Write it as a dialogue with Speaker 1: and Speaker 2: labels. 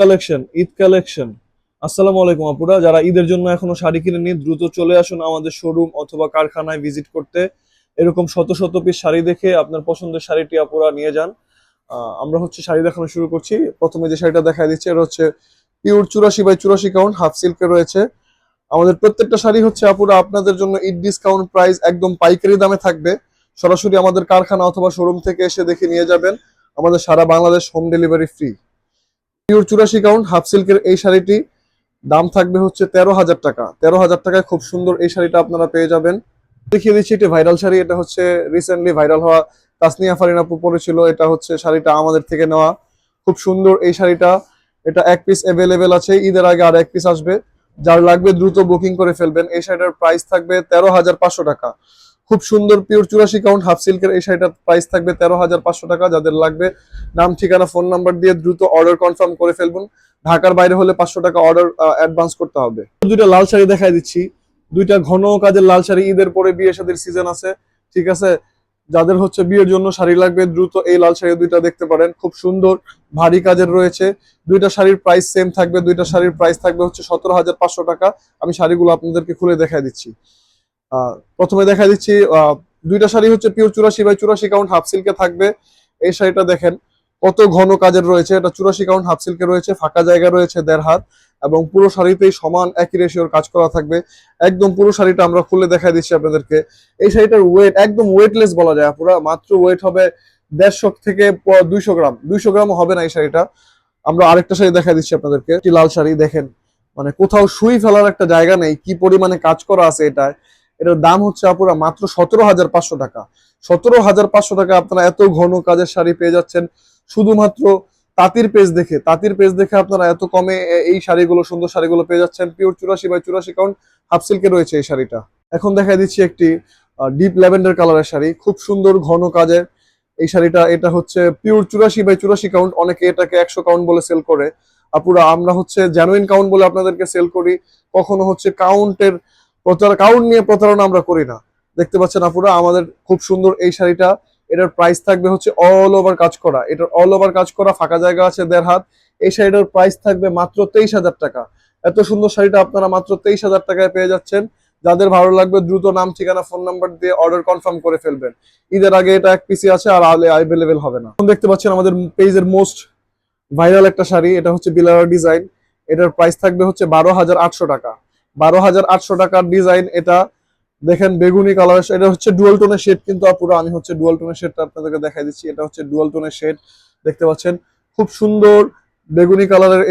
Speaker 1: Eid collection. আসসালামু আলাইকুম আপুরা, যারা ঈদের জন্য এখনো শাড়ি কিনেনি দ্রুত চলে আসুন আমাদের শোরুম অথবা কারখানায় ভিজিট করতে। এরকম শত শত পিস শাড়ি দেখে আপনার পছন্দের শাড়িটি আপুরা নিয়ে যান। আমরা শাড়ি দেখানো শুরু করছি। প্রথমে যে শাড়িটা দেখা দিচ্ছে এটা হচ্ছে পিওর 84 বাই 84 কাউন্ট হাফ সিল্কে রয়েছে। আমাদের প্রত্যেকটা শাড়ি আপুরা আপনাদের জন্য ঈদ ডিসকাউন্ট প্রাইস, একদম পাইকারি দামে থাকবে। সরাসরি আমাদের কারখানা অথবা শোরুম থেকে এসে দেখে নিয়ে যাবেন। আমাদের সারা Bangladesh home delivery free. Pure 84 count half সিল্কের এই শাড়িটি দাম থাকবে 13,000 টাকা। 13,000 টাকায় খুব সুন্দর এই শাড়িটা আপনারা পেয়ে যাবেন। দেখিয়ে দিচ্ছি এটি ভাইরাল শাড়ি। এটা রিসেন্টলি ভাইরাল হওয়া তাসনিয়া ফারিন আপু পরেছিল। এটা শাড়িটা আমাদের থেকে নেওয়া। খুব সুন্দর এই শাড়িটা। এটা এক পিস অ্যাভেলেবেল আছে, ঈদের আগে আর এক পিস আসবে। যার লাগবে দ্রুত বুকিং করে ফেলবেন। এই শাড়িটার প্রাইস থাকবে 13,500 টাকা। খুব সুন্দর পিওর 84 কাউন্ট হাফ সিল্কের এই শাড়িটার প্রাইস থাকবে 13,500 টাকা। যাদের লাগবে নাম, ঠিকানা, ফোন নাম্বার দিয়ে দ্রুত অর্ডার কনফার্ম করে ফেলবেন। ঢাকার বাইরে হলে 500 টাকা অর্ডার অ্যাডভান্স করতে হবে। দুইটা লাল শাড়ি দেখাই দিচ্ছি। দুইটা ঘন কাজের লাল শাড়ি। ঈদের পরে বিয়ে শাদীর সিজন আছে, ঠিক আছে। যাদের বিয়ের জন্য শাড়ি লাগবে দ্রুত এই লাল শাড়ি দুইটা দেখতে পারেন। খুব সুন্দর ভারী কাজের রয়েছে। দুইটা শাড়ির প্রাইস সেম থাকবে। দুইটা শাড়ির প্রাইস থাকবে 17,500 টাকা। আমি শাড়িগুলো আপনাদেরকে খুলে দেখাই দিচ্ছি। প্রথমে দেখা দিচ্ছি দুইটা শাড়ি পিওর 84 বাই 84 কাউন্ট হাফ সিল্কে থাকবে। এই শাড়িটা দেখেন কত ঘন কাজের রয়েছে। এটা 84 কাউন্ট হাফ সিল্কে রয়েছে, ফাঁকা জায়গা রয়েছে 1.5 হাত, এবং পুরো শাড়িতেই সমান একই রেশিওর কাজ করা থাকবে। একদম পুরো শাড়িটা আমরা খুলে দেখা দিচ্ছি আপনাদেরকে। এই শাড়িটার ওয়েট একদম ওয়েটলেস বলা যায়। পুরো মাত্র ওয়েট হবে 150 থেকে 200 গ্রাম। 200 গ্রামও হবে না এই শাড়িটা। আমরা আরেকটা শাড়ি দেখা দিচ্ছি আপনাদেরকে। একটি লাল শাড়ি দেখেন, মানে কোথাও সুই ফেলার একটা জায়গা নেই, কি পরিমাণে কাজ করা আছে এটার। এটার দাম আপুরা মাত্র 17,500 টাকা। 17,500 টাকা আপনারা এত ঘন কাজের শাড়ি পেয়ে যাচ্ছেন শুধুমাত্র তাঁতির পেজ দেখে। তাঁতির পেজ দেখে আপনারা এত কমে এই শাড়িগুলো, সুন্দর শাড়িগুলো পেয়ে যাচ্ছেন। পিওর 84 বাই 84 কাউন্ট হাফ সিল্কে রয়েছে এই শাড়িটা। এখন দেখা দিচ্ছি একটি ডিপ ল্যাভেন্ডার কালারের শাড়ি, খুব সুন্দর ঘন কাজের এই শাড়িটা। এটা পিওর 84 বাই 84 কাউন্ট। অনেকে এটাকে 100 কাউন্ট বলে সেল করে। আপুরা আমরা জেনুইন কাউন্ট বলে আপনাদেরকে সেল করি। কখনো কাউন্ট নিয়ে প্রতারণা আমরা করি না। দেখতে পাচ্ছেন আপুরা আমাদের খুব সুন্দর এই শাড়িটা। এটার প্রাইস থাকবে অল ওভার কাজ করা। এটার অল ওভার কাজ করা, ফাঁকা জায়গা আছে 1.5 হাত। এই শাড়িটার প্রাইস থাকবে মাত্র 23,000 টাকা। এত সুন্দর শাড়িটা আপনারা মাত্র 23,000 টাকায় পেয়ে যাচ্ছেন। যাদের ভালো লাগবে দ্রুত নাম, ঠিকানা, ফোন নাম্বার দিয়ে অর্ডার কনফার্ম করে ফেলবেন। ঈদের আগে এটা এক পিসি আছে, আর অ্যাভেলেবেল হবে না। এখন দেখতে পাচ্ছেন আমাদের পেজের মোস্ট ভাইরাল একটা শাড়ি। এটা বিলার ডিজাইন। এটার প্রাইস থাকবে 12,800 টাকা। 12,800 টাকার ডিজাইন এটা। দেখেন বেগুনি কালার। এটা ডুয়াল টোনের শেড কিন্তু আপুরা। আমি ডুয়াল টোনের শেডটা আপনাদেরকে দেখাই দিচ্ছি। এটা ডুয়াল টোনের শেড, দেখতে পাচ্ছেন। খুব সুন্দর বেগুনি কালারের এই